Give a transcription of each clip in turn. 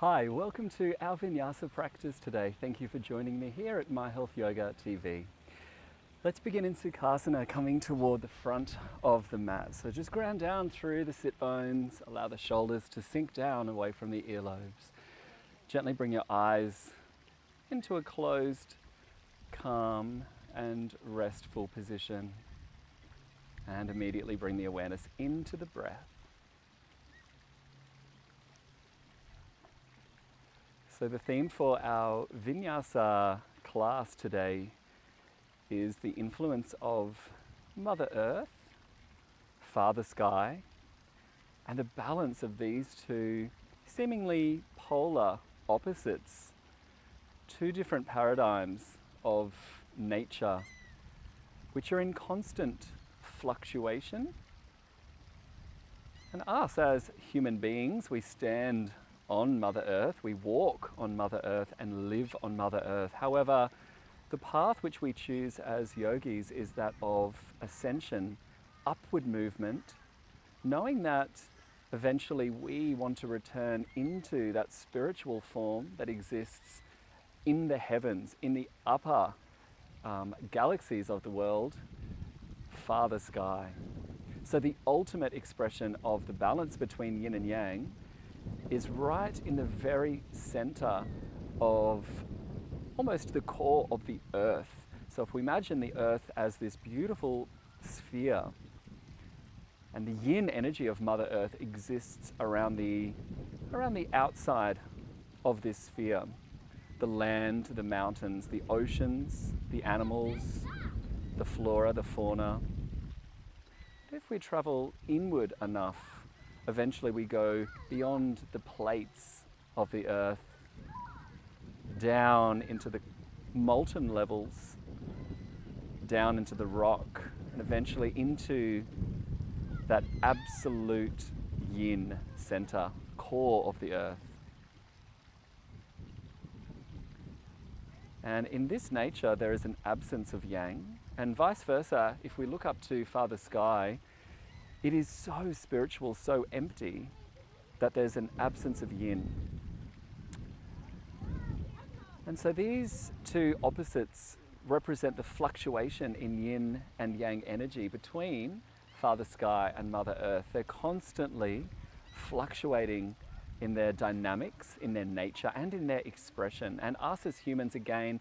Hi, welcome to our Vinyasa practice today. Thank you for joining me here at My Health Yoga TV. Let's begin in Sukhasana, coming toward the front of the mat. So just ground down through the sit bones, allow the shoulders to sink down away from the earlobes. Gently bring your eyes into a closed, calm and restful position. And immediately bring the awareness into the breath. So the theme for our Vinyasa class today is the influence of Mother Earth, Father Sky, and the balance of these two seemingly polar opposites, two different paradigms of nature, which are in constant fluctuation. And us as human beings, we stand on Mother Earth, we walk on Mother Earth and live on Mother Earth. However, the path which we choose as yogis is that of ascension, upward movement, knowing that eventually we want to return into that spiritual form that exists in the heavens, in the upper galaxies of the world, Father Sky. So the ultimate expression of the balance between yin and yang is right in the very center of almost the core of the earth. So if we imagine the earth as this beautiful sphere, and the yin energy of Mother Earth exists around the outside of this sphere. The land, the mountains, the oceans, the animals, the flora, the fauna. If we travel inward enough, eventually we go beyond the plates of the earth, down into the molten levels, down into the rock, and eventually into that absolute yin center, core of the earth. And in this nature, there is an absence of yang, and vice versa. If we look up to Father Sky, it is so spiritual, so empty, that there's an absence of yin. And so these two opposites represent the fluctuation in yin and yang energy between Father Sky and Mother Earth. They're constantly fluctuating in their dynamics, in their nature, and in their expression. And us as humans, again,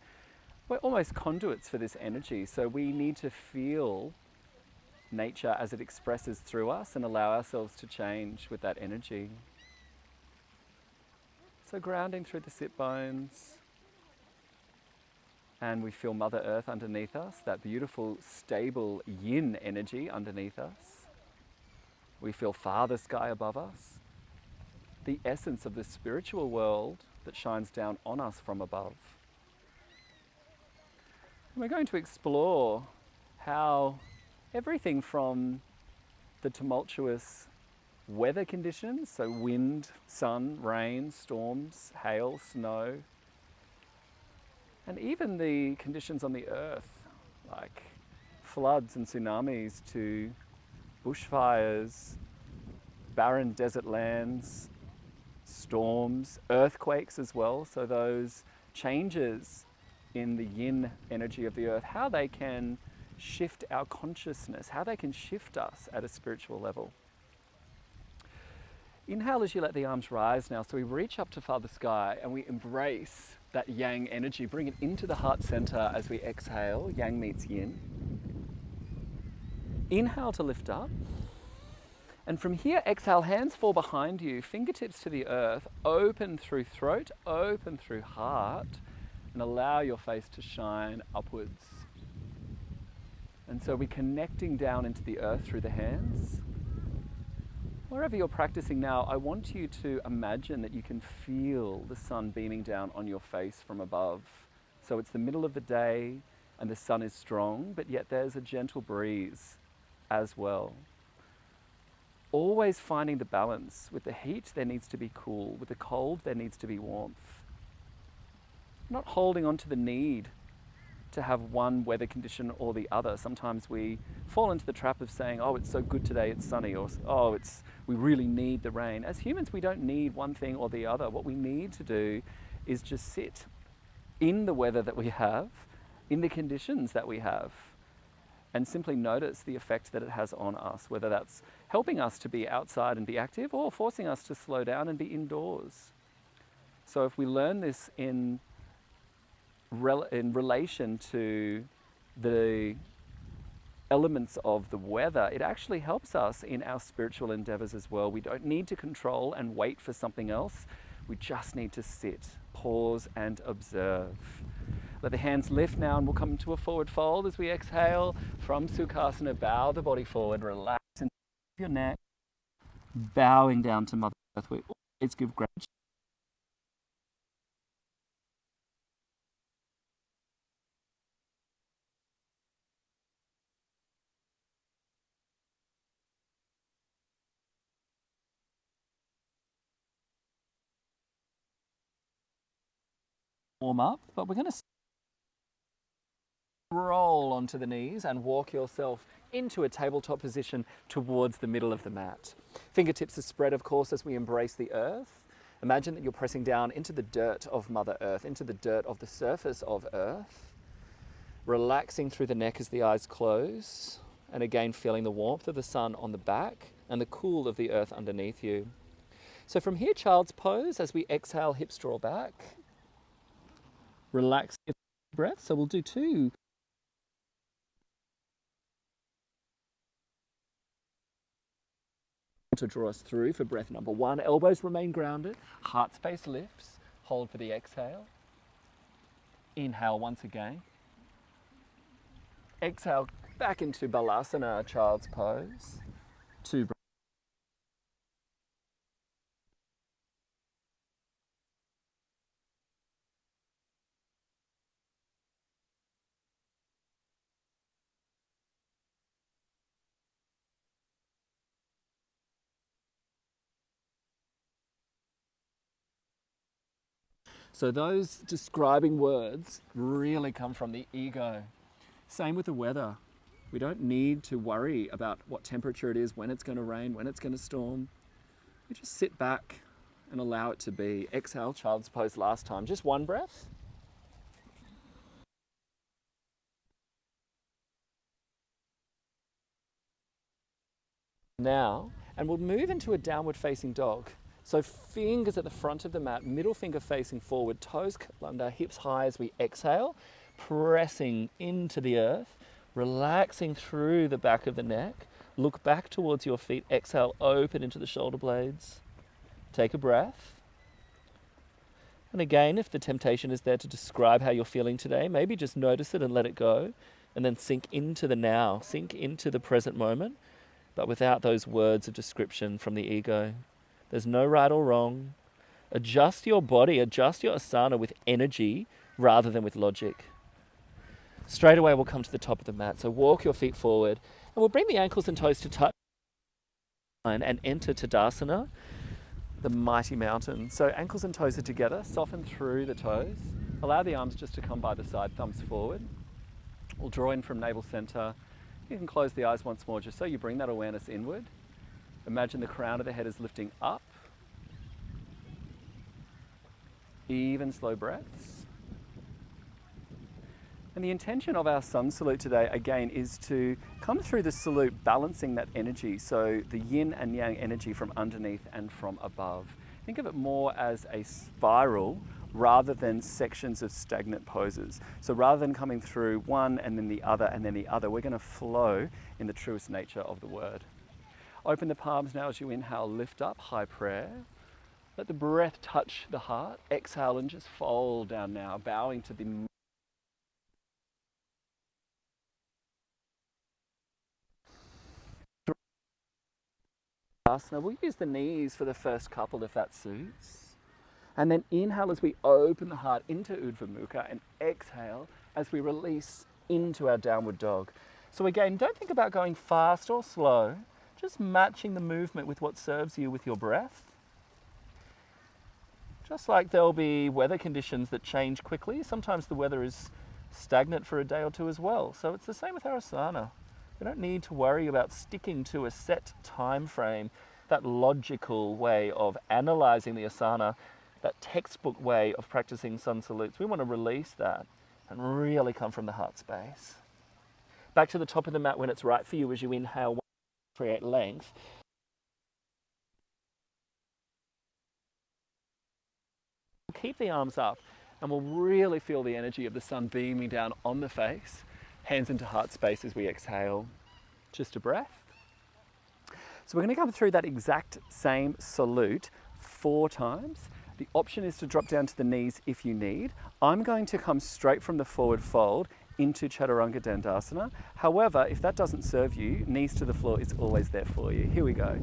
we're almost conduits for this energy. So we need to feel nature as it expresses through us and allow ourselves to change with that energy. So grounding through the sit bones, and we feel Mother Earth underneath us, that beautiful stable yin energy underneath us. We feel Father Sky above us, the essence of the spiritual world that shines down on us from above. And we're going to explore how everything from the tumultuous weather conditions, so wind, sun, rain, storms, hail, snow, and even the conditions on the earth, like floods and tsunamis, to bushfires, barren desert lands, storms, earthquakes as well. So those changes in the yin energy of the earth, how they can shift our consciousness, how they can shift us at a spiritual level. Inhale as you let the arms rise now. So we reach up to Father Sky and we embrace that yang energy, bring it into the heart center as we exhale, yang meets yin. Inhale to lift up. And from here, exhale, hands fall behind you, fingertips to the earth, open through throat, open through heart, and allow your face to shine upwards. And so we're connecting down into the earth through the hands. Wherever you're practicing now, I want you to imagine that you can feel the sun beaming down on your face from above. So it's the middle of the day and the sun is strong, but yet there's a gentle breeze as well. Always finding the balance. With the heat, there needs to be cool. With the cold, there needs to be warmth. Not holding on to the need to have one weather condition or the other. Sometimes we fall into the trap of saying, oh, it's so good today, it's sunny, or oh, we really need the rain. As humans, we don't need one thing or the other. What we need to do is just sit in the weather that we have, in the conditions that we have, and simply notice the effect that it has on us, whether that's helping us to be outside and be active or forcing us to slow down and be indoors. So if we learn this in relation to the elements of the weather, it actually helps us in our spiritual endeavors as well. We don't need to control and wait for something else. We just need to sit, pause, and observe. Let the hands lift now, and we'll come to a forward fold as we exhale from Sukhasana. Bow the body forward, relax into your neck, bowing down to Mother Earth. We always give gratitude. Warm up, but we're going to roll onto the knees and walk yourself into a tabletop position towards the middle of the mat. Fingertips are spread, of course, as we embrace the earth. Imagine that you're pressing down into the dirt of Mother Earth, into the dirt of the surface of Earth, relaxing through the neck as the eyes close, and again feeling the warmth of the sun on the back and the cool of the earth underneath you. So from here, child's pose, as we exhale, hips draw back. Relax your breath. So we'll do 2. To draw us through for breath number 1. Elbows remain grounded. Heart space lifts. Hold for the exhale. Inhale once again. Exhale back into Balasana, child's pose. 2 breaths. So those describing words really come from the ego. Same with the weather. We don't need to worry about what temperature it is, when it's going to rain, when it's going to storm. We just sit back and allow it to be. Exhale, child's pose last time. Just 1 breath. Now, and we'll move into a downward facing dog. So fingers at the front of the mat, middle finger facing forward, toes under, hips high as we exhale, pressing into the earth, relaxing through the back of the neck. Look back towards your feet, exhale, open into the shoulder blades. Take a breath. And again, if the temptation is there to describe how you're feeling today, maybe just notice it and let it go, and then sink into the now, sink into the present moment, but without those words of description from the ego. There's no right or wrong. Adjust your body, adjust your asana with energy rather than with logic. Straight away, we'll come to the top of the mat. So walk your feet forward, and we'll bring the ankles and toes to touch and enter Tadasana, the mighty mountain. So ankles and toes are together, soften through the toes. Allow the arms just to come by the side, thumbs forward. We'll draw in from navel center. You can close the eyes once more, just so you bring that awareness inward. Imagine the crown of the head is lifting up. Even slow breaths. And the intention of our sun salute today, again, is to come through the salute balancing that energy, so the yin and yang energy from underneath and from above. Think of it more as a spiral rather than sections of stagnant poses. So rather than coming through one and then the other and then the other, we're going to flow in the truest nature of the word. Open the palms now as you inhale, lift up, high prayer. Let the breath touch the heart. Exhale and just fold down now, bowing to the asana. We'll use the knees for the first couple if that suits. And then inhale as we open the heart into Urdhva Mukha, and exhale as we release into our downward dog. So again, don't think about going fast or slow. Just matching the movement with what serves you with your breath. Just like there'll be weather conditions that change quickly. Sometimes the weather is stagnant for a day or two as well. So it's the same with our asana. We don't need to worry about sticking to a set time frame, that logical way of analyzing the asana, that textbook way of practicing sun salutes. We want to release that and really come from the heart space. Back to the top of the mat when it's right for you as you inhale, create length. Keep the arms up and we'll really feel the energy of the sun beaming down on the face. Hands into heart space as we exhale. Just a breath. So we're going to come through that exact same salute 4 times. The option is to drop down to the knees if you need. I'm going to come straight from the forward fold into Chaturanga Dandasana. However, if that doesn't serve you, knees to the floor is always there for you. Here we go.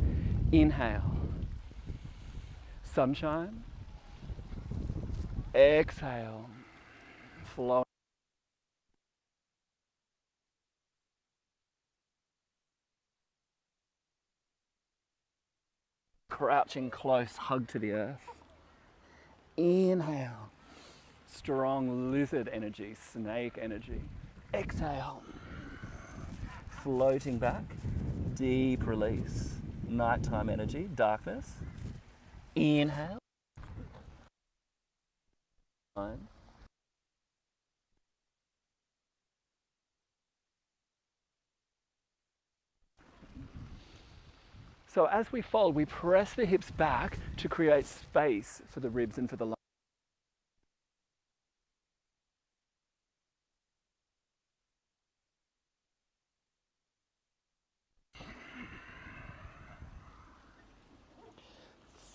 Inhale. Sunshine. Exhale. Flow. Crouching close, hug to the earth. Inhale. Strong lizard energy, snake energy. Exhale. Floating back. Deep release. Nighttime energy, darkness. Inhale. So as we fold, we press the hips back to create space for the ribs and for the lungs.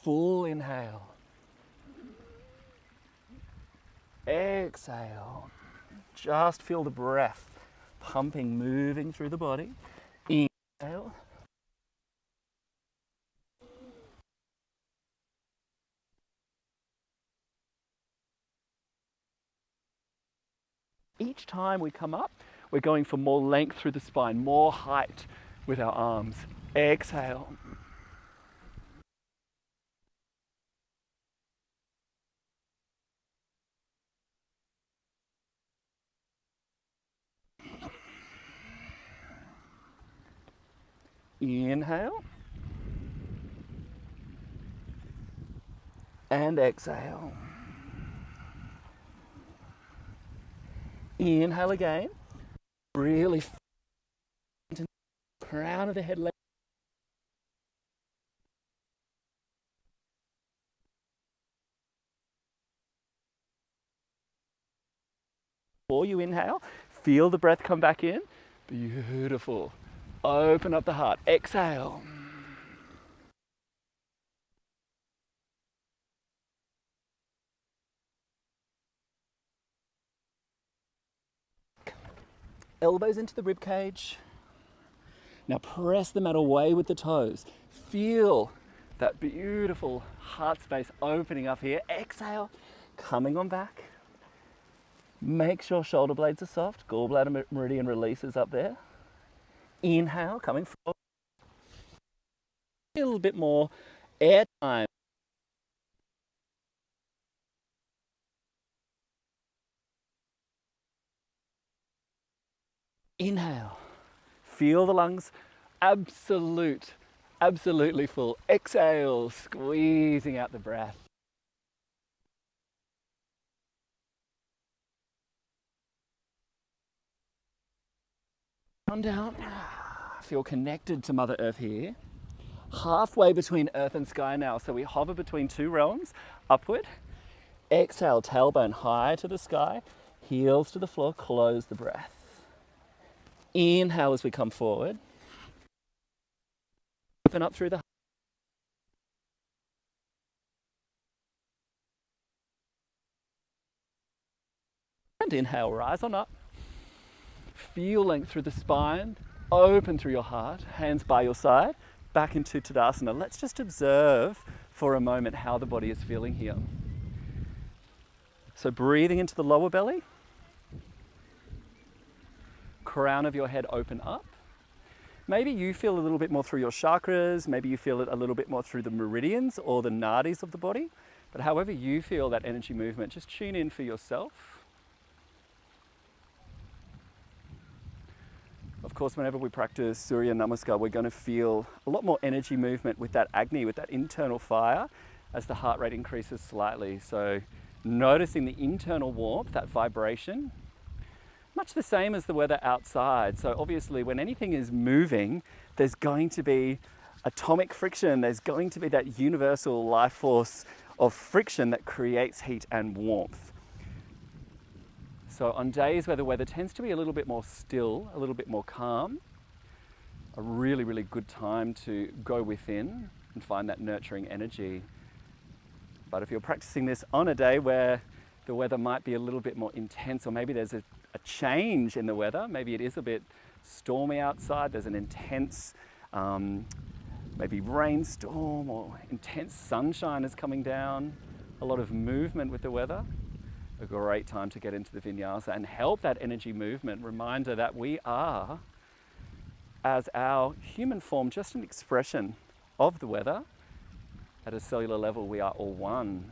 Full inhale. Exhale. Just feel the breath pumping, moving through the body. Inhale. Each time we come up, we're going for more length through the spine, more height with our arms. Exhale. Inhale. And exhale. Inhale again. Really into the crown of the head. Before you inhale, feel the breath come back in. Beautiful. Open up the heart. Exhale. Elbows into the rib cage. Now press the mat away with the toes. Feel that beautiful heart space opening up here. Exhale, coming on back. Make sure shoulder blades are soft. Gallbladder meridian releases up there. Inhale, coming forward. A little bit more air time. Inhale. Feel the lungs absolutely full. Exhale, squeezing out the breath. Come down. Feel connected to Mother Earth here. Halfway between earth and sky now. So we hover between 2 realms, upward. Exhale, tailbone high to the sky. Heels to the floor, close the breath. Inhale as we come forward. Open up through the heart. And inhale, rise on up. Feel length through the spine. Open through your heart. Hands by your side. Back into Tadasana. Let's just observe for a moment how the body is feeling here. So breathing into the lower belly. Crown of your head open up. Maybe you feel a little bit more through your chakras, maybe you feel it a little bit more through the meridians or the nadis of the body, but however you feel that energy movement, just tune in for yourself. Of course, whenever we practice Surya Namaskar, we're going to feel a lot more energy movement with that Agni, with that internal fire, as the heart rate increases slightly. So noticing the internal warmth, that vibration, much the same as the weather outside. So obviously when anything is moving, there's going to be atomic friction, there's going to be that universal life force of friction that creates heat and warmth. So on days where the weather tends to be a little bit more still, a little bit more calm, a really, really good time to go within and find that nurturing energy. But if you're practicing this on a day where the weather might be a little bit more intense, or maybe there's a change in the weather, maybe it is a bit stormy outside, there's an intense maybe rainstorm or intense sunshine is coming down, a lot of movement with the weather, a great time to get into the vinyasa and help that energy movement. Reminder that we are, as our human form, just an expression of the weather. At a cellular level, we are all one.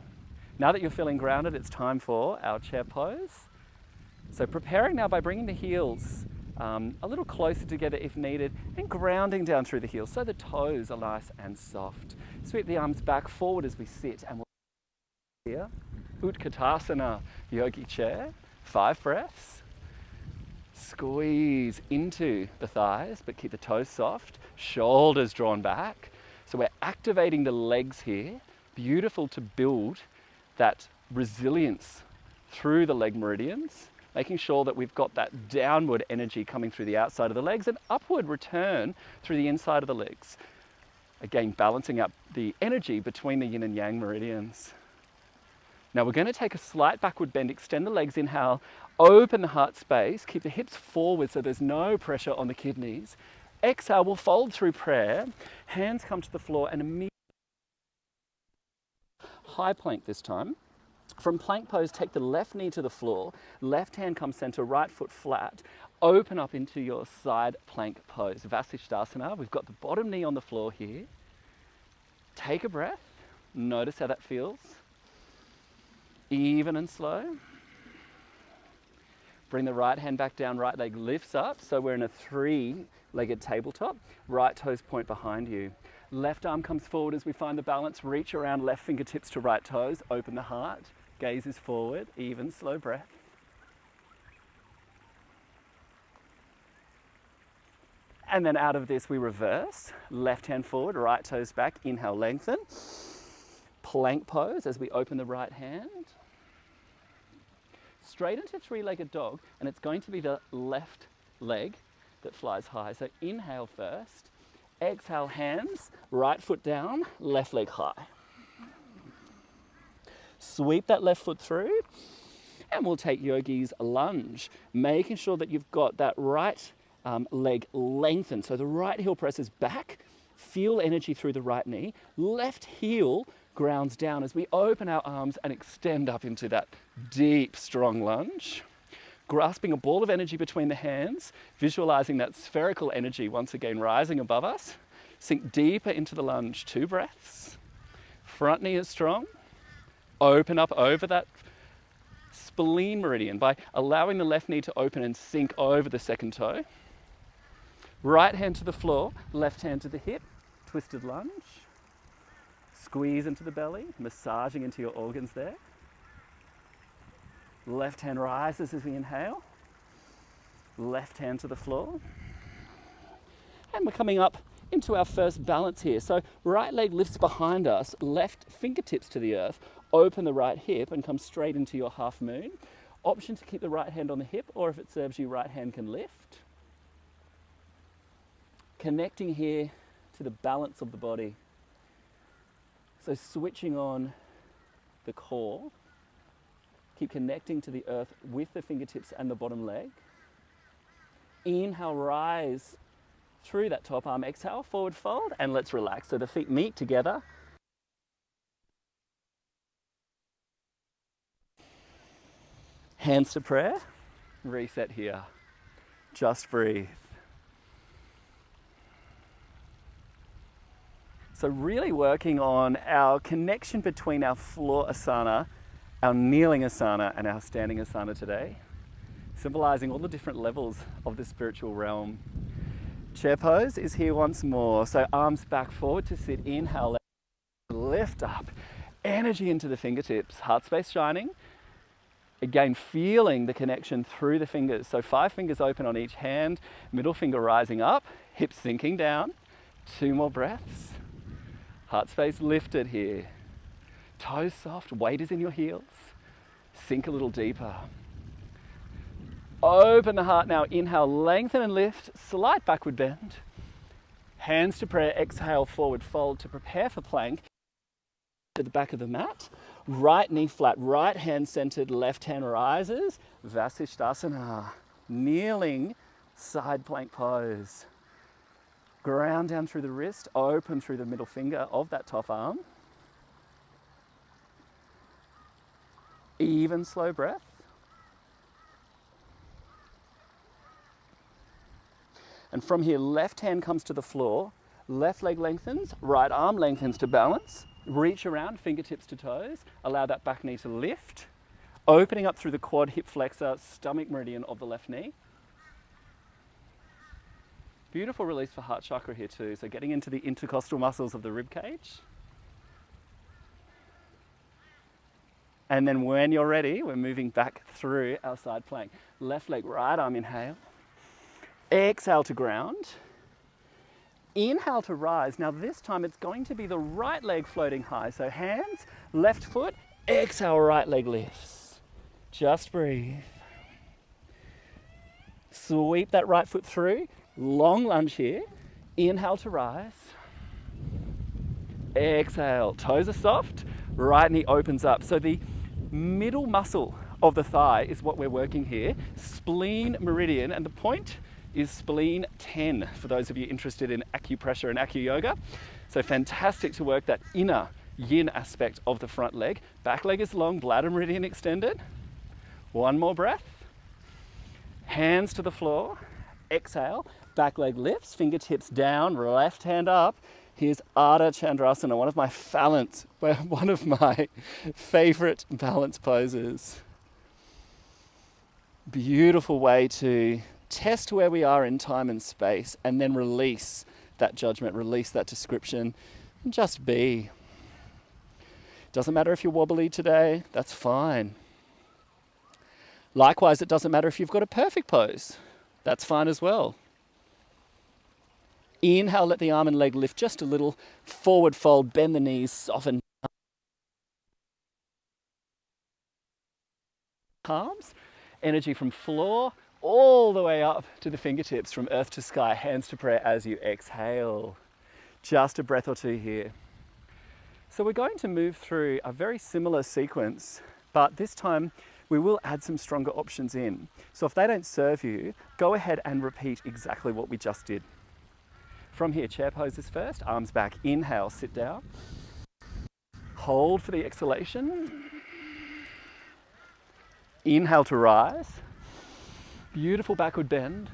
Now that you're feeling grounded, it's time for our chair pose. So preparing now by bringing the heels a little closer together if needed, and grounding down through the heels so the toes are nice and soft. Sweep the arms back forward as we sit, and we'll here. Utkatasana yogi chair, 5 breaths. Squeeze into the thighs, but keep the toes soft, shoulders drawn back. So we're activating the legs here. Beautiful to build that resilience through the leg meridians, making sure that we've got that downward energy coming through the outside of the legs and upward return through the inside of the legs. Again, balancing up the energy between the yin and yang meridians. Now we're going to take a slight backward bend, extend the legs, inhale, open the heart space, keep the hips forward so there's no pressure on the kidneys. Exhale, we'll fold through prayer, hands come to the floor, and immediately high plank this time. From plank pose, take the left knee to the floor, left hand comes center, right foot flat. Open up into your side plank pose, Vasisthasana. We've got the bottom knee on the floor here. Take a breath, notice how that feels. Even and slow. Bring the right hand back down, right leg lifts up. So we're in a 3-legged tabletop. Right toes point behind you. Left arm comes forward as we find the balance. Reach around left fingertips to right toes. Open the heart. Gaze is forward. Even, slow breath. And then out of this we reverse. Left hand forward, right toes back. Inhale, lengthen. Plank pose as we open the right hand. Straight into 3-legged dog, and it's going to be the left leg that flies high. So inhale first, exhale hands, right foot down, left leg high. Sweep that left foot through, and we'll take yogi's lunge, making sure that you've got that right leg lengthened. So the right heel presses back, feel energy through the right knee, left heel grounds down as we open our arms and extend up into that deep, strong lunge. Grasping a ball of energy between the hands, visualizing that spherical energy once again rising above us. Sink deeper into the lunge, 2 breaths. Front knee is strong. Open up over that spleen meridian by allowing the left knee to open and sink over the second toe. Right hand to the floor, left hand to the hip, twisted lunge. Squeeze into the belly, massaging into your organs there. Left hand rises as we inhale. Left hand to the floor. And we're coming up into our first balance here. So right leg lifts behind us, left fingertips to the earth. Open the right hip and come straight into your half moon. Option to keep the right hand on the hip, or if it serves you, right hand can lift. Connecting here to the balance of the body. So switching on the core, keep connecting to the earth with the fingertips and the bottom leg. Inhale, rise through that top arm. Exhale, forward fold, and let's relax. So the feet meet together. Hands to prayer. Reset here. Just breathe. So really working on our connection between our floor asana, our kneeling asana, and our standing asana today, symbolizing all the different levels of the spiritual realm. Chair pose is here once more. So arms back forward to sit. Inhale, lift up. Energy into the fingertips. Heart space shining. Again, feeling the connection through the fingers. So 5 fingers open on each hand. Middle finger rising up. Hips sinking down. 2 more breaths. Heart space lifted here. Toes soft. Weight is in your heels. Sink a little deeper. Open the heart now. Inhale, lengthen and lift. Slight backward bend. Hands to prayer. Exhale, forward fold to prepare for plank. To the back of the mat. Right knee flat, right hand centered, left hand rises. Vasishthasana. Kneeling side plank pose. Ground down through the wrist. Open through the middle finger of that top arm. Even slow breath. And from here, left hand comes to the floor, left leg lengthens, right arm lengthens to balance, reach around, fingertips to toes, allow that back knee to lift, opening up through the quad, hip flexor, stomach meridian of the left knee. Beautiful release for heart chakra here too, so getting into the intercostal muscles of the rib cage. And then when you're ready, we're moving back through our side plank. Left leg, right arm, inhale. Exhale to ground. Inhale to rise. Now this time it's going to be the right leg floating high. So hands, left foot, exhale, right leg lifts. Just breathe. Sweep that right foot through. Long lunge here. Inhale to rise. Exhale. Toes are soft. Right knee opens up. So the middle muscle of the thigh is what we're working here. Spleen meridian, and the point is spleen 10 for those of you interested in acupressure and acu-yoga. So fantastic to work that inner yin aspect of the front leg. Back leg is long, bladder meridian extended. One more breath. Hands to the floor. Exhale. Back leg lifts, fingertips down, left hand up. Here's Ardha Chandrasana, one of my favorite balance poses. Beautiful way to test where we are in time and space, and then release that judgment, release that description, and just be. Doesn't matter if you're wobbly today, that's fine. Likewise, it doesn't matter if you've got a perfect pose, that's fine as well. Inhale, let the arm and leg lift just a little, forward fold, bend the knees, soften. Palms, energy from floor all the way up to the fingertips, from earth to sky, hands to prayer as you exhale. Just a breath or two here. So we're going to move through a very similar sequence, but this time we will add some stronger options in. So if they don't serve you, go ahead and repeat exactly what we just did. From here, chair poses first, arms back, inhale, sit down. Hold for the exhalation. Inhale to rise. Beautiful backward bend.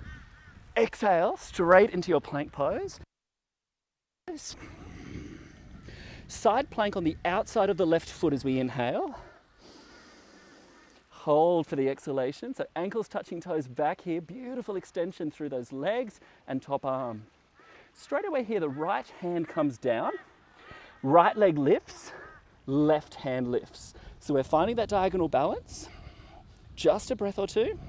Exhale, straight into your plank pose. Side plank on the outside of the left foot as we inhale. Hold for the exhalation. So ankles touching toes back here. Beautiful extension through those legs and top arm. Straight away here, the right hand comes down. Right leg lifts, left hand lifts. So we're finding that diagonal balance. Just a breath or two.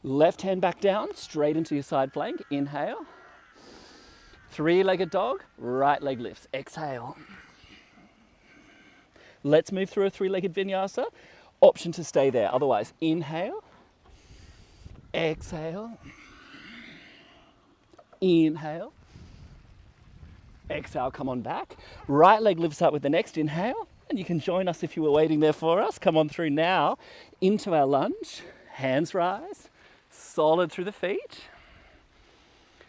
Left hand back down, straight into your side plank. Inhale. Three-legged dog, right leg lifts. Exhale. Let's move through a three-legged vinyasa. Option to stay there. Otherwise, inhale. Exhale. Inhale. Exhale, come on back. Right leg lifts up with the next inhale. And you can join us if you were waiting there for us. Come on through now into our lunge. Hands rise. Solid through the feet.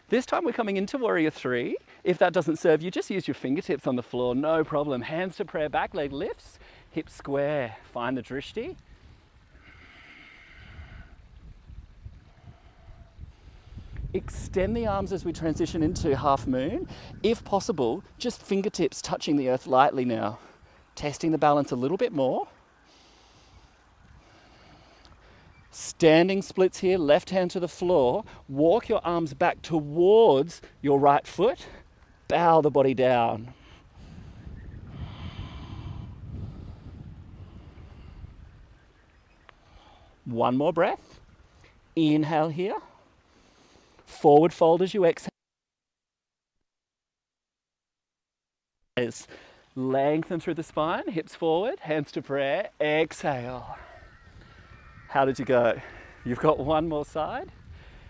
This time we're coming into Warrior 3. If that doesn't serve you, just use your fingertips on the floor, no problem. Hands to prayer, back leg lifts, hip square. Find the drishti. Extend the arms as we transition into half moon. If possible, just fingertips touching the earth lightly now. Testing the balance a little bit more. Standing splits here, left hand to the floor. Walk your arms back towards your right foot. Bow the body down. One more breath. Inhale here. Forward fold as you exhale. Lengthen through the spine, hips forward, hands to prayer. Exhale. How did you go? You've got one more side.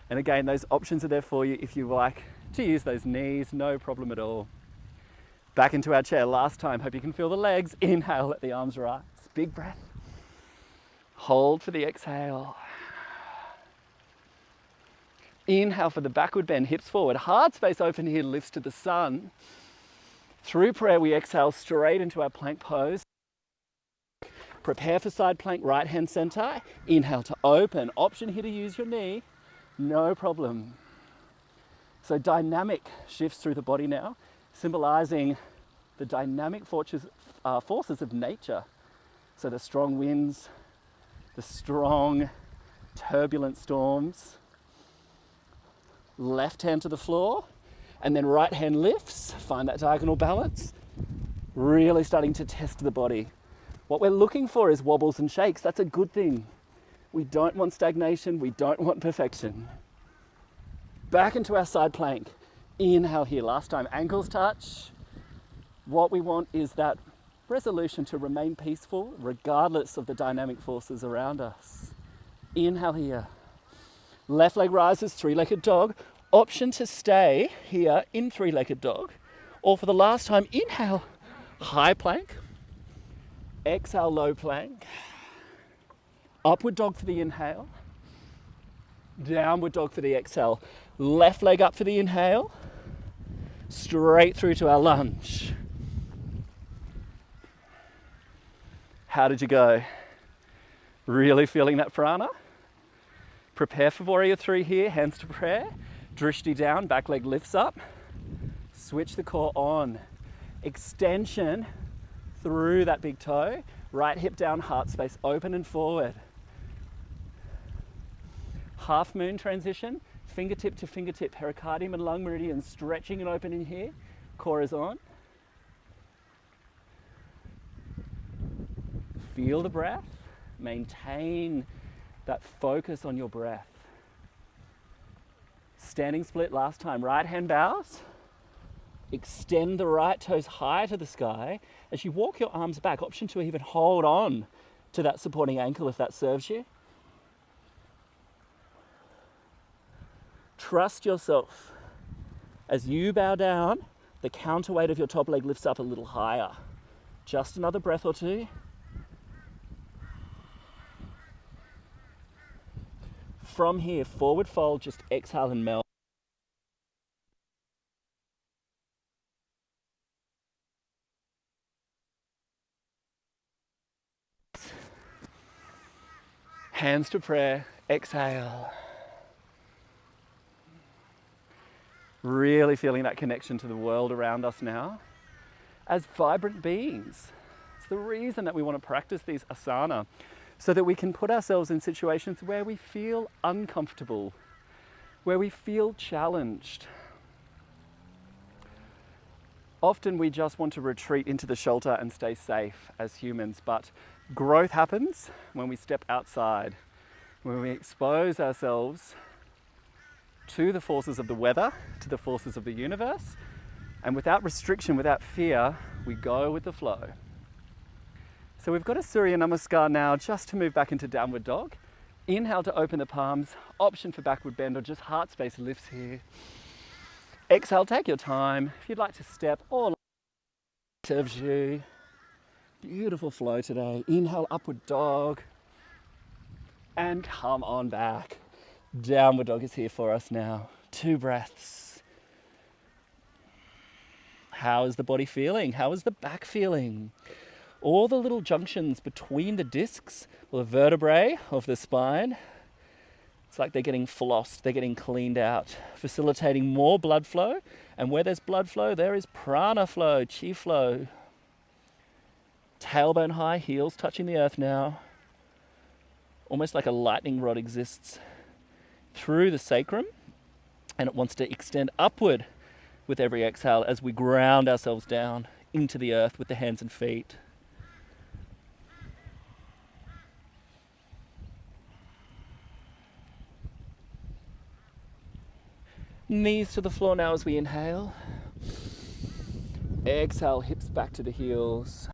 And again, those options are there for you if you like to use those knees, no problem at all. Back into our chair last time. Hope you can feel the legs. Inhale, let the arms rise. Big breath. Hold for the exhale. Inhale for the backward bend, hips forward. Heart space open here, lifts to the sun. Through prayer, we exhale straight into our plank pose. Prepare for side plank, right hand center. Inhale to open. Option here to use your knee. No problem. So dynamic shifts through the body now, symbolizing the dynamic forces of nature. So the strong winds, the strong turbulent storms. Left hand to the floor, and then right hand lifts. Find that diagonal balance. Really starting to test the body. What we're looking for is wobbles and shakes. That's a good thing. We don't want stagnation. We don't want perfection. Back into our side plank. Inhale here. Last time, ankles touch. What we want is that resolution to remain peaceful regardless of the dynamic forces around us. Inhale here. Left leg rises, three-legged dog. Option to stay here in three-legged dog. Or for the last time, inhale, high plank. Exhale, low plank. Upward dog for the inhale. Downward dog for the exhale. Left leg up for the inhale. Straight through to our lunge. How did you go? Really feeling that prana? Prepare for warrior three here, hands to prayer. Drishti down, back leg lifts up. Switch the core on. Extension through that big toe. Right hip down, heart space open and forward. Half moon transition, fingertip to fingertip, pericardium and lung meridian stretching and opening here. Core is on. Feel the breath. Maintain that focus on your breath. Standing split last time. Right hand bows. Extend the right toes high to the sky. As you walk your arms back, option to even hold on to that supporting ankle if that serves you. Trust yourself. As you bow down, the counterweight of your top leg lifts up a little higher. Just another breath or two. From here, forward fold, just exhale and melt. Hands to prayer, exhale. Really feeling that connection to the world around us now as vibrant beings. It's the reason that we want to practice these asana, so that we can put ourselves in situations where we feel uncomfortable, where we feel challenged. Often we just want to retreat into the shelter and stay safe as humans, but growth happens when we step outside, when we expose ourselves to the forces of the weather, to the forces of the universe, and without restriction, without fear, we go with the flow. So we've got a Surya Namaskar now, just to move back into downward dog. Inhale to open the palms, option for backward bend or just heart space lifts here. Exhale, take your time. If you'd like to step or serves you. Beautiful flow today. Inhale, upward dog. And come on back. Downward dog is here for us now. 2 breaths. How is the body feeling? How is the back feeling? All the little junctions between the discs, or the vertebrae of the spine, it's like they're getting flossed, they're getting cleaned out, facilitating more blood flow. And where there's blood flow, there is prana flow, chi flow. Tailbone high, heels touching the earth now. almost like a lightning rod exists through the sacrum, and it wants to extend upward with every exhale as we ground ourselves down into the earth with the hands and feet. Knees to the floor now as we inhale. Exhale, hips back to the heels.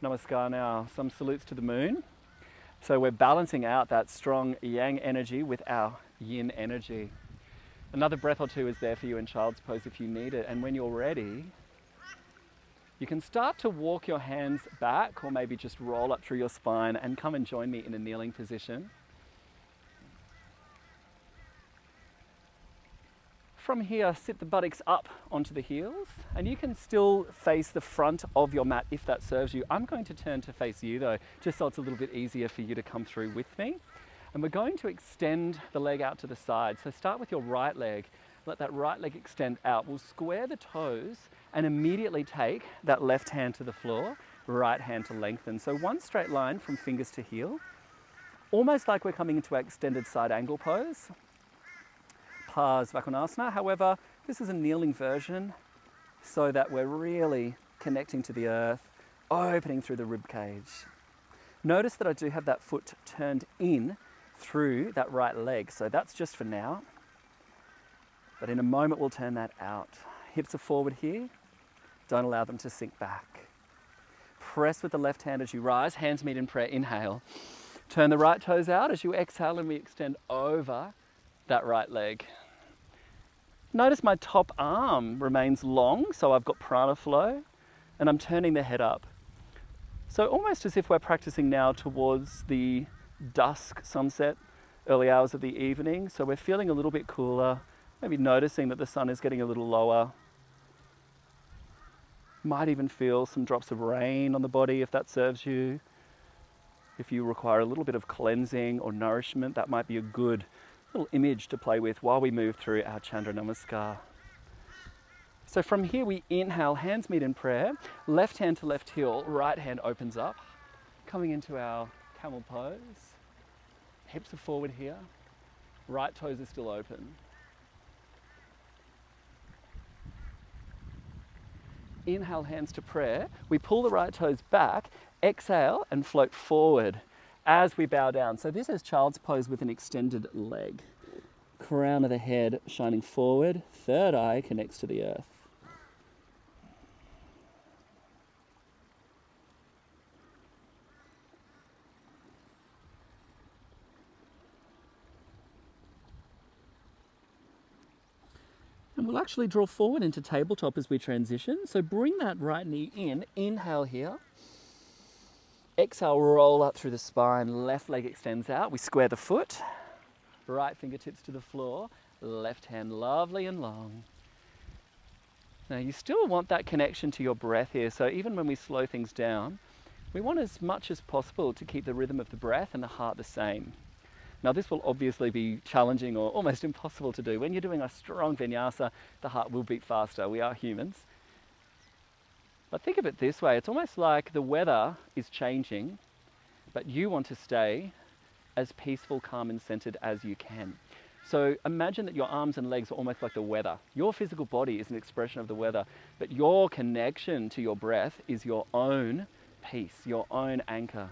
Namaskar now. Some salutes to the moon. So we're balancing out that strong yang energy with our yin energy. Another breath or two is there for you in child's pose if you need it. And when you're ready, you can start to walk your hands back or maybe just roll up through your spine and come and join me in a kneeling position. From here, sit the buttocks up onto the heels, and you can still face the front of your mat if that serves you. I'm going to turn to face you though, just so it's a little bit easier for you to come through with me. And we're going to extend the leg out to the side. So start with your right leg. Let that right leg extend out. We'll square the toes and immediately take that left hand to the floor, right hand to lengthen. So one straight line from fingers to heel, almost like we're coming into our extended side angle pose. Svakonasana. However, this is a kneeling version so that we're really connecting to the earth, opening through the rib cage. Notice that I do have that foot turned in through that right leg, so that's just for now. But in a moment we'll turn that out. Hips are forward here. Don't allow them to sink back. Press with the left hand as you rise, hands meet in prayer, inhale. Turn the right toes out as you exhale and we extend over that right leg. Notice my top arm remains long, so I've got prana flow, and I'm turning the head up. So almost as if we're practicing now towards the dusk sunset, early hours of the evening. So we're feeling a little bit cooler, maybe noticing that the sun is getting a little lower. Might even feel some drops of rain on the body if that serves you. If you require a little bit of cleansing or nourishment, that might be a good little image to play with while we move through our Chandra Namaskar. So from here we inhale, hands meet in prayer, left hand to left heel, right hand opens up, coming into our camel pose. Hips are forward here, right toes are still open. Inhale, hands to prayer. We pull the right toes back, exhale and float forward as we bow down. So this is child's pose with an extended leg. Crown of the head shining forward, third eye connects to the earth. And we'll actually draw forward into tabletop as we transition. So bring that right knee in, inhale here. Exhale, roll up through the spine, left leg extends out. We square the foot, right fingertips to the floor, left hand lovely and long. Now you still want that connection to your breath here, so even when we slow things down, we want as much as possible to keep the rhythm of the breath and the heart the same. Now this will obviously be challenging or almost impossible to do. When you're doing a strong vinyasa, the heart will beat faster. We are humans. But think of it this way, it's almost like the weather is changing, but you want to stay as peaceful, calm and centered as you can. So imagine that your arms and legs are almost like the weather. Your physical body is an expression of the weather, but your connection to your breath is your own peace, your own anchor.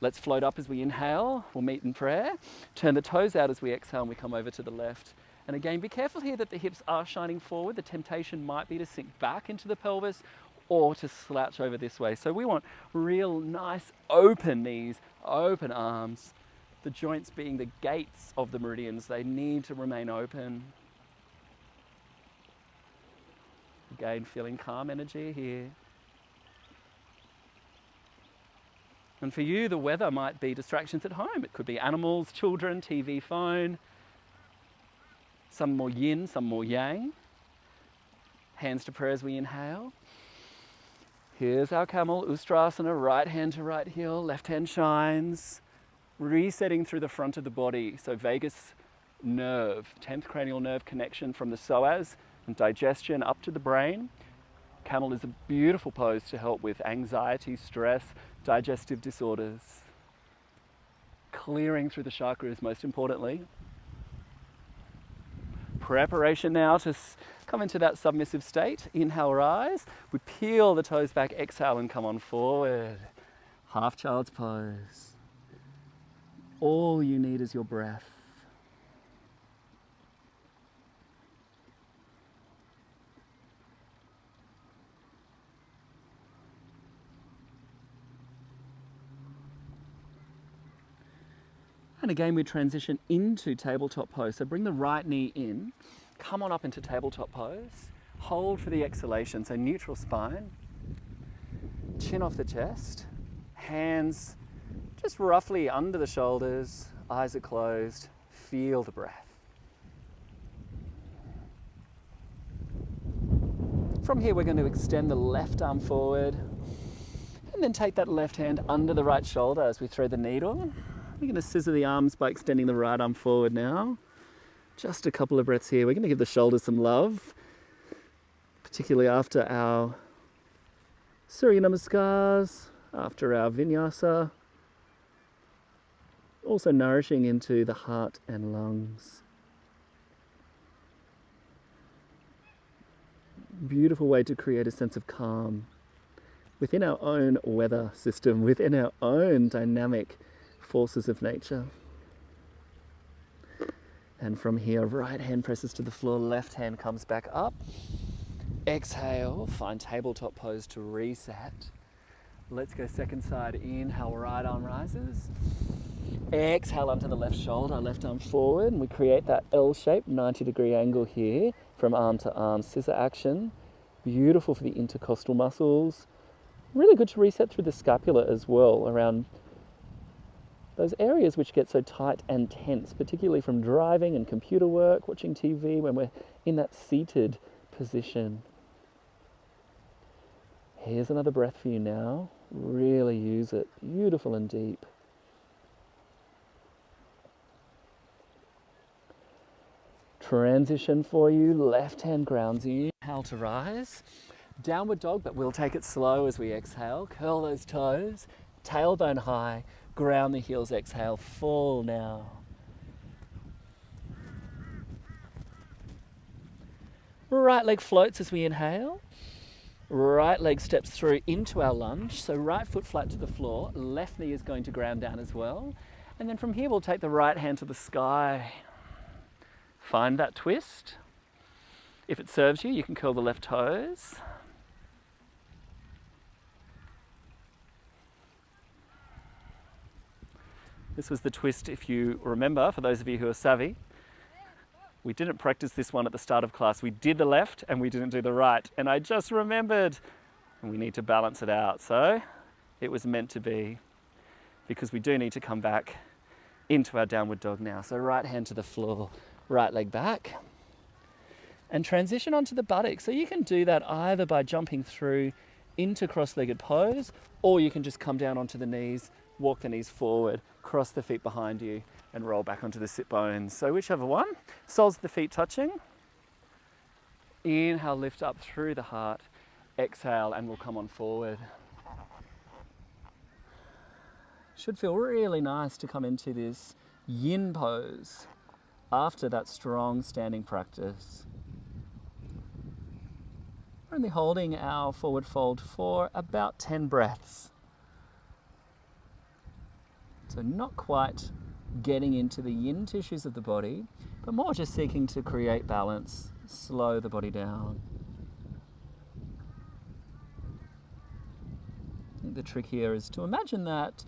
Let's float up as we inhale, we'll meet in prayer. Turn the toes out as we exhale and we come over to the left. And again, be careful here that the hips are shining forward. The temptation might be to sink back into the pelvis or to slouch over this way. So we want real nice open knees, open arms. The joints being the gates of the meridians, they need to remain open. Again, feeling calm energy here. And for you, the weather might be distractions at home. It could be animals, children, TV, phone. Some more yin, some more yang. Hands to prayer as we inhale. Here's our camel, Ustrasana, right hand to right heel, left hand shines. Resetting through the front of the body. So vagus nerve, 10th cranial nerve connection from the psoas and digestion up to the brain. Camel is a beautiful pose to help with anxiety, stress, digestive disorders. Clearing through the chakras most importantly. Preparation now to come into that submissive state. Inhale, rise. We peel the toes back, exhale and come on forward. Half child's pose. All you need is your breath. And again, we transition into tabletop pose. So bring the right knee in, come on up into tabletop pose, hold for the exhalation, so neutral spine, chin off the chest, hands just roughly under the shoulders, eyes are closed, feel the breath. From here, we're going to extend the left arm forward and then take that left hand under the right shoulder as we throw the needle. We're going to scissor the arms by extending the right arm forward now. Just a couple of breaths here. We're going to give the shoulders some love, particularly after our Surya Namaskars, after our Vinyasa. Also nourishing into the heart and lungs. Beautiful way to create a sense of calm within our own weather system, within our own dynamic forces of nature. And from here, right hand presses to the floor, left hand comes back up. Exhale, find tabletop pose to reset. Let's go second side. Inhale, right arm rises. Exhale onto the left shoulder, left arm forward, and we create that L-shaped 90-degree angle here from arm to arm, scissor action. Beautiful for the intercostal muscles. Really good to reset through the scapula as well, around those areas which get so tight and tense, particularly from driving and computer work, watching TV, when we're in that seated position. Here's another breath for you now. Really use it. Beautiful and deep. Transition for you. Left hand grounds you. Inhale to rise. Downward dog, but we'll take it slow as we exhale. Curl those toes. Tailbone high. Ground the heels, exhale, fall now. Right leg floats as we inhale. Right leg steps through into our lunge. So right foot flat to the floor. Left knee is going to ground down as well. And then from here, we'll take the right hand to the sky. Find that twist. If it serves you, you can curl the left toes. This was the twist, if you remember, for those of you who are savvy. We didn't practice this one at the start of class. We did the left and we didn't do the right. And I just remembered, and we need to balance it out. So it was meant to be, because we do need to come back into our downward dog now. So right hand to the floor, right leg back. And transition onto the buttocks. So you can do that either by jumping through into cross-legged pose, or you can just come down onto the knees, walk the knees forward, cross the feet behind you, and roll back onto the sit bones. So whichever one. Soles of the feet touching. Inhale, lift up through the heart. Exhale, and we'll come on forward. Should feel really nice to come into this yin pose after that strong standing practice. We're only holding our forward fold for about 10 breaths. So not quite getting into the yin tissues of the body, but more just seeking to create balance, slow the body down. I think the trick here is to imagine that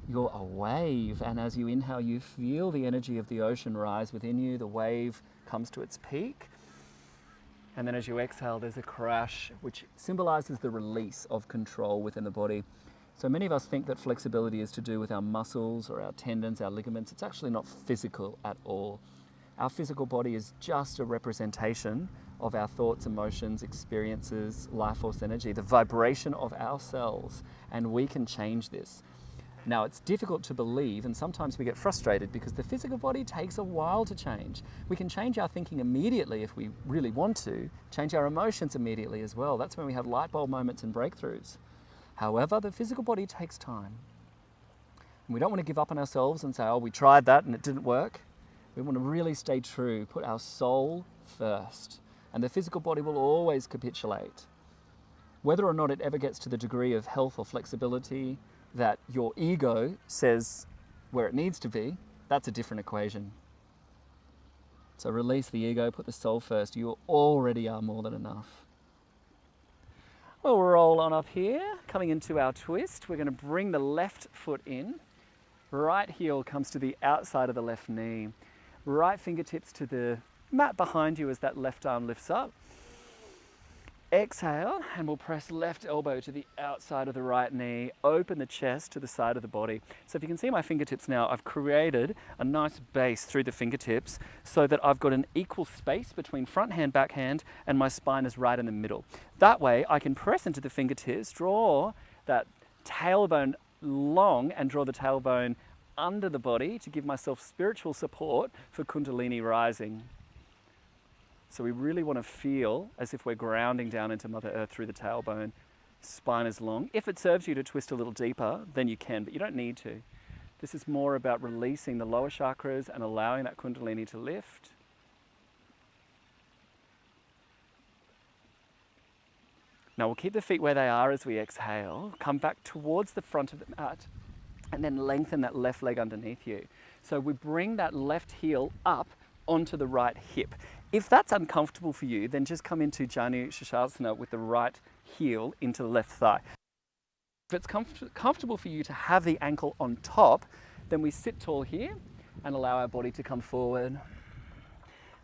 you're a wave, and as you inhale, you feel the energy of the ocean rise within you. The wave comes to its peak. And then as you exhale, there's a crash, which symbolizes the release of control within the body. So many of us think that flexibility is to do with our muscles or our tendons, our ligaments. It's actually not physical at all. Our physical body is just a representation of our thoughts, emotions, experiences, life force energy, the vibration of our cells, and we can change this. Now, it's difficult to believe, and sometimes we get frustrated because the physical body takes a while to change. We can change our thinking immediately if we really want to, change our emotions immediately as well. That's when we have light bulb moments and breakthroughs. However, the physical body takes time. And we don't want to give up on ourselves and say, oh, we tried that and it didn't work. We want to really stay true, put our soul first. And the physical body will always capitulate. Whether or not it ever gets to the degree of health or flexibility that your ego says where it needs to be, that's a different equation. So release the ego, put the soul first. You already are more than enough. We'll roll on up here, coming into our twist. We're going to bring the left foot in. Right heel comes to the outside of the left knee. Right fingertips to the mat behind you as that left arm lifts up. Exhale, and we'll press left elbow to the outside of the right knee. Open the chest to the side of the body. So if you can see my fingertips now, I've created a nice base through the fingertips so that I've got an equal space between front hand, back hand, and my spine is right in the middle. That way I can press into the fingertips, draw that tailbone long and draw the tailbone under the body to give myself spiritual support for Kundalini rising. So we really want to feel as if we're grounding down into Mother Earth through the tailbone. Spine is long. If it serves you to twist a little deeper, then you can, but you don't need to. This is more about releasing the lower chakras and allowing that Kundalini to lift. Now we'll keep the feet where they are as we exhale. Come back towards the front of the mat and then lengthen that left leg underneath you. So we bring that left heel up onto the right hip. If that's uncomfortable for you, then just come into Janu Shasasana with the right heel into the left thigh. If it's comfortable for you to have the ankle on top, then we sit tall here and allow our body to come forward.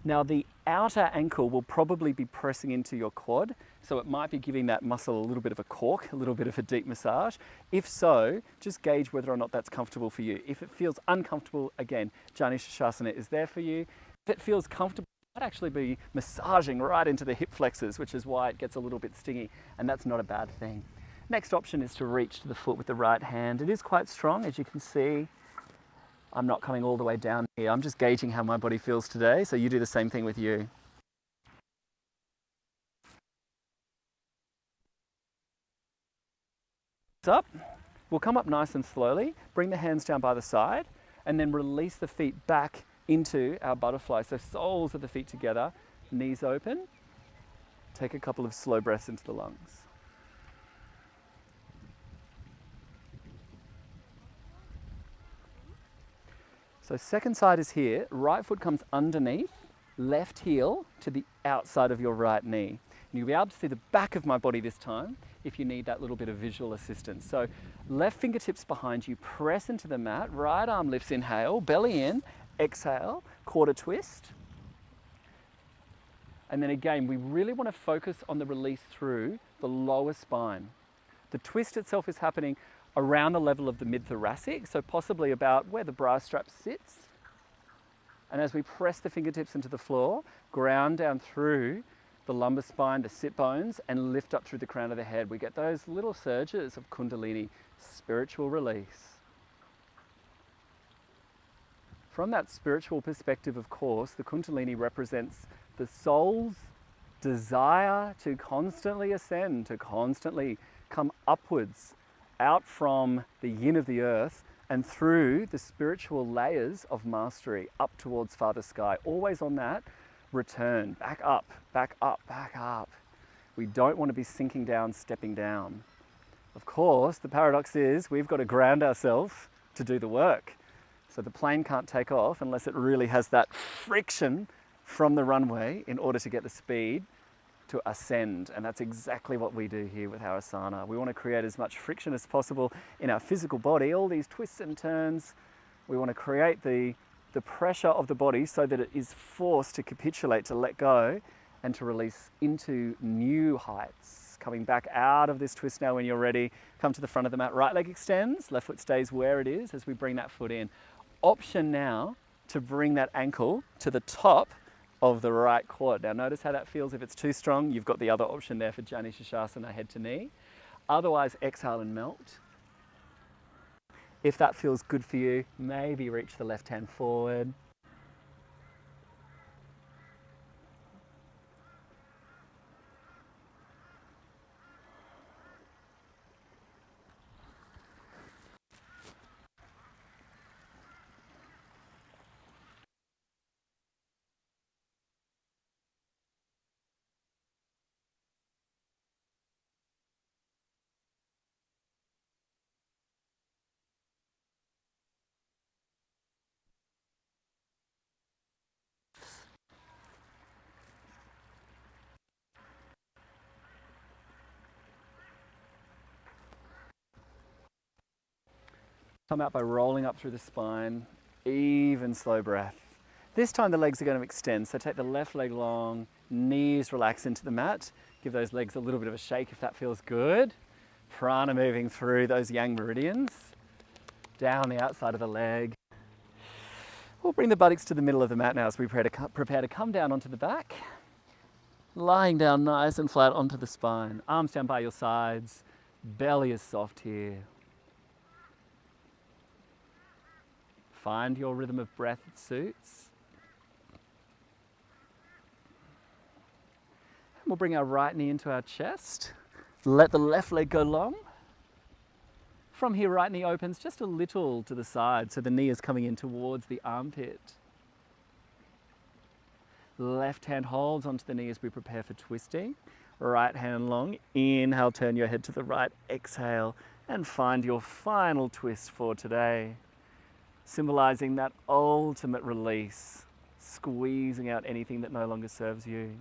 Now the outer ankle will probably be pressing into your quad, so it might be giving that muscle a little bit of a cork, a little bit of a deep massage. If so, just gauge whether or not that's comfortable for you. If it feels uncomfortable, again, Janu Shasasana is there for you. If it feels comfortable, it might actually be massaging right into the hip flexors, which is why it gets a little bit stingy, and that's not a bad thing. Next option is to reach to the foot with the right hand. It is quite strong, as you can see. I'm not coming all the way down here. I'm just gauging how my body feels today, so you do the same thing with you. Up. We'll come up nice and slowly, bring the hands down by the side, and then release the feet back into our butterfly. So soles of the feet together, knees open. Take a couple of slow breaths into the lungs. So second side is here, right foot comes underneath, left heel to the outside of your right knee. And you'll be able to see the back of my body this time if you need that little bit of visual assistance. So left fingertips behind you, press into the mat, right arm lifts, inhale, belly in, exhale, quarter twist. And then again, we really want to focus on the release through the lower spine. The twist itself is happening around the level of the mid-thoracic, so possibly about where the bra strap sits. And as we press the fingertips into the floor, ground down through the lumbar spine, the sit bones, and lift up through the crown of the head. We get those little surges of Kundalini, spiritual release. From that spiritual perspective, of course, the Kundalini represents the soul's desire to constantly ascend, to constantly come upwards, out from the yin of the earth and through the spiritual layers of mastery up towards Father Sky, always on that return, back up, back up, back up. We don't want to be sinking down, stepping down. Of course, the paradox is we've got to ground ourselves to do the work. So the plane can't take off unless it really has that friction from the runway in order to get the speed to ascend, and that's exactly what we do here with our asana. We want to create as much friction as possible in our physical body, all these twists and turns. We want to create the pressure of the body so that it is forced to capitulate, to let go, and to release into new heights. Coming back out of this twist now when you're ready. Come to the front of the mat. Right leg extends, left foot stays where it is as we bring that foot in. Option now to bring that ankle to the top of the right quad. Now notice how that feels. If it's too strong, you've got the other option there for Jani Shashasana, head to knee. Otherwise, exhale and melt. If that feels good for you, maybe reach the left hand forward. Come out by rolling up through the spine, even slow breath. This time the legs are going to extend, so take the left leg long, knees relax into the mat. Give those legs a little bit of a shake if that feels good. Prana moving through those yang meridians, down the outside of the leg. We'll bring the buttocks to the middle of the mat now as we prepare to come down onto the back. Lying down nice and flat onto the spine. Arms down by your sides, belly is soft here. Find your rhythm of breath that suits. And we'll bring our right knee into our chest. Let the left leg go long. From here, right knee opens just a little to the side, so the knee is coming in towards the armpit. Left hand holds onto the knee as we prepare for twisting. Right hand long. Inhale, turn your head to the right. Exhale, and find your final twist for today. Symbolizing that ultimate release, squeezing out anything that no longer serves you.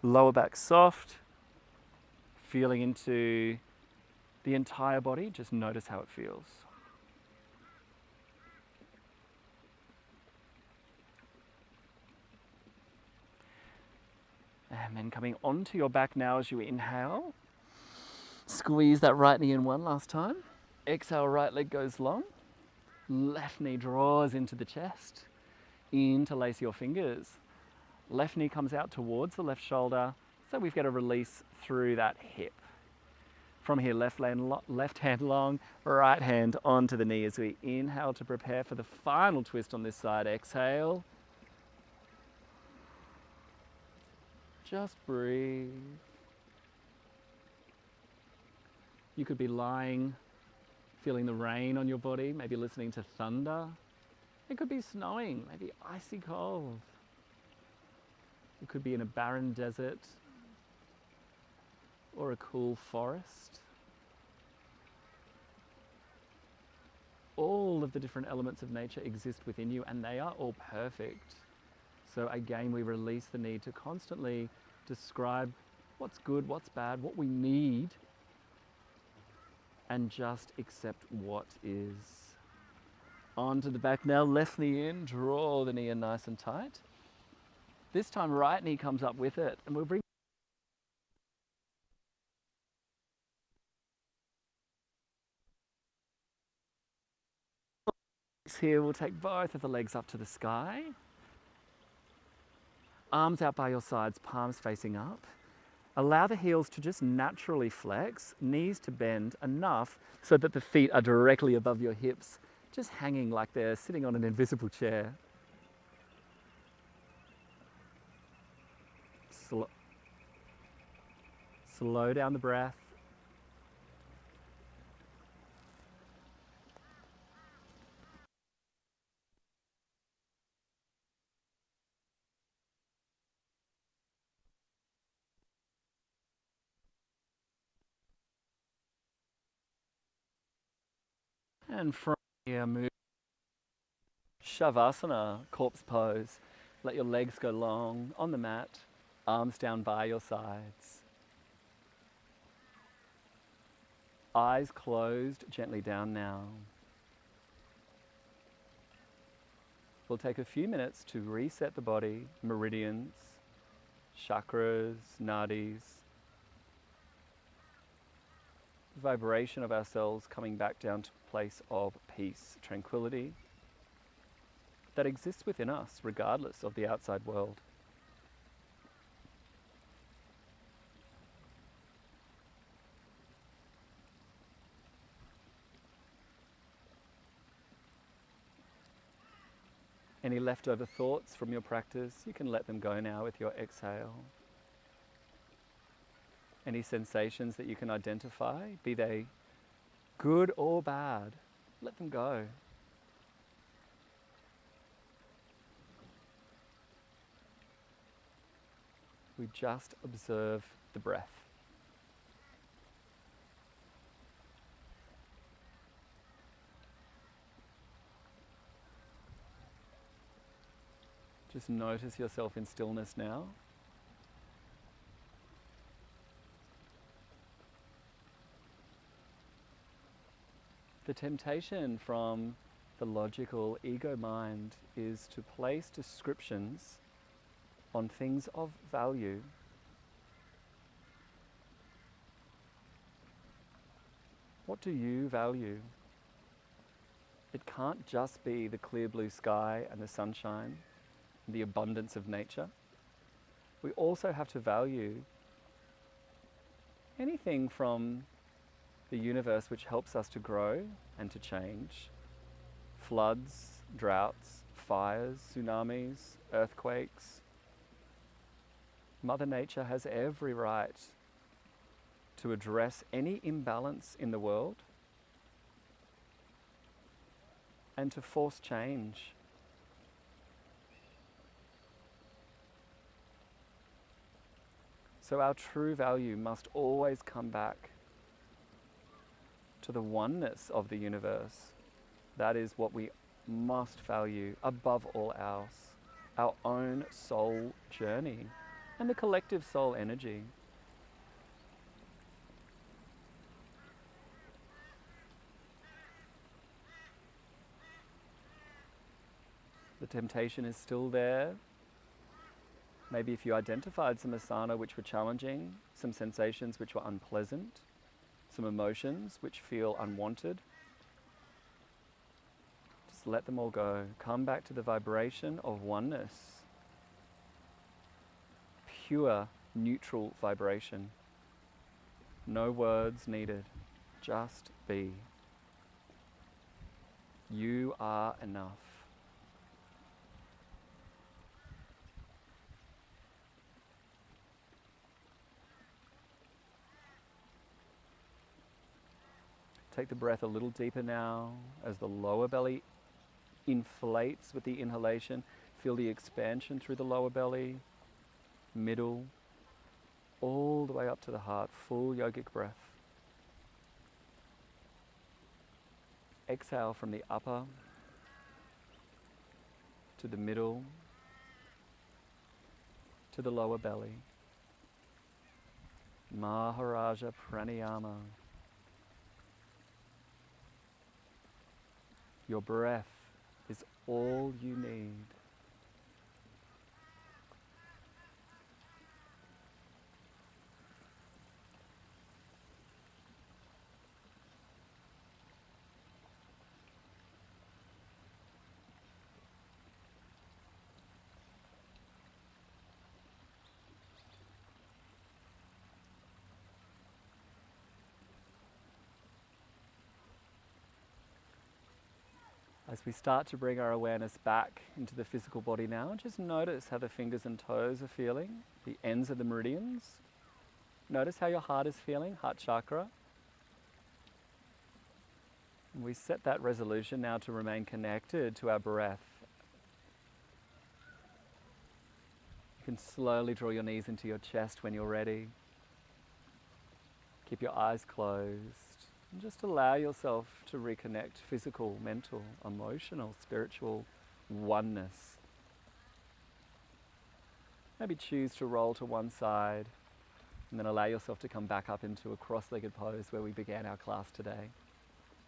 Lower back soft, feeling into the entire body, just notice how it feels. And then coming onto your back now as you inhale, squeeze that right knee in one last time. Exhale, right leg goes long. Left knee draws into the chest. Interlace your fingers. Left knee comes out towards the left shoulder. So we've got a release through that hip. From here, left hand long, right hand onto the knee as we inhale to prepare for the final twist on this side. Exhale. Just breathe. You could be lying, feeling the rain on your body, maybe listening to thunder. It could be snowing, maybe icy cold. It could be in a barren desert or a cool forest. All of the different elements of nature exist within you, and they are all perfect. So again, we release the need to constantly describe what's good, what's bad, what we need, and just accept what is. Onto the back now, left knee in, draw the knee in nice and tight. This time, right knee comes up with it, and we'll bring here. We'll take both of the legs up to the sky. Arms out by your sides, palms facing up. Allow the heels to just naturally flex, knees to bend enough so that the feet are directly above your hips, just hanging like they're sitting on an invisible chair. Slow down the breath. And from here, move Shavasana, corpse pose. Let your legs go long on the mat, arms down by your sides. Eyes closed, gently down now. We'll take a few minutes to reset the body, meridians, chakras, nadis. The vibration of ourselves coming back down to a place of peace, tranquility that exists within us regardless of the outside world. Any leftover thoughts from your practice, you can let them go now with your exhale. Any sensations that you can identify, be they good or bad, let them go. We just observe the breath. Just notice yourself in stillness now. The temptation from the logical ego mind is to place descriptions on things of value. What do you value? It can't just be the clear blue sky and the sunshine, and the abundance of nature. We also have to value anything from the universe which helps us to grow and to change. Floods, droughts, fires, tsunamis, earthquakes. Mother Nature has every right to address any imbalance in the world and to force change. So our true value must always come back to the oneness of the universe. That is what we must value above all else. Our own soul journey and the collective soul energy. The temptation is still there. Maybe if you identified some asana which were challenging, some sensations which were unpleasant, some emotions which feel unwanted, just let them all go. Come back to the vibration of oneness. Pure, neutral vibration. No words needed. Just be. You are enough. Take the breath a little deeper now as the lower belly inflates with the inhalation. Feel the expansion through the lower belly, middle, all the way up to the heart. Full yogic breath. Exhale from the upper to the middle to the lower belly. Maharaja Pranayama. Your breath is all you need. As we start to bring our awareness back into the physical body now, just notice how the fingers and toes are feeling, the ends of the meridians. Notice how your heart is feeling, heart chakra. And we set that resolution now to remain connected to our breath. You can slowly draw your knees into your chest when you're ready. Keep your eyes closed. And just allow yourself to reconnect physical, mental, emotional, spiritual oneness. Maybe choose to roll to one side and then allow yourself to come back up into a cross-legged pose where we began our class today.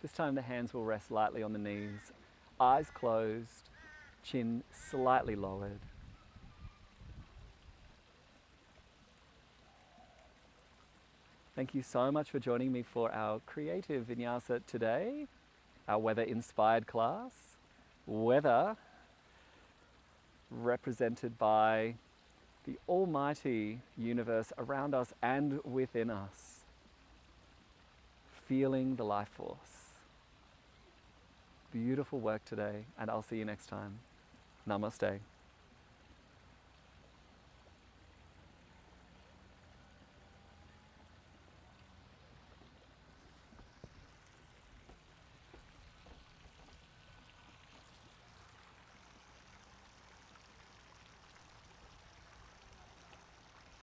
This time the hands will rest lightly on the knees, eyes closed, chin slightly lowered. Thank you so much for joining me for our creative vinyasa today, our weather-inspired class. Weather represented by the almighty universe around us and within us, feeling the life force. Beautiful work today, and I'll see you next time. Namaste.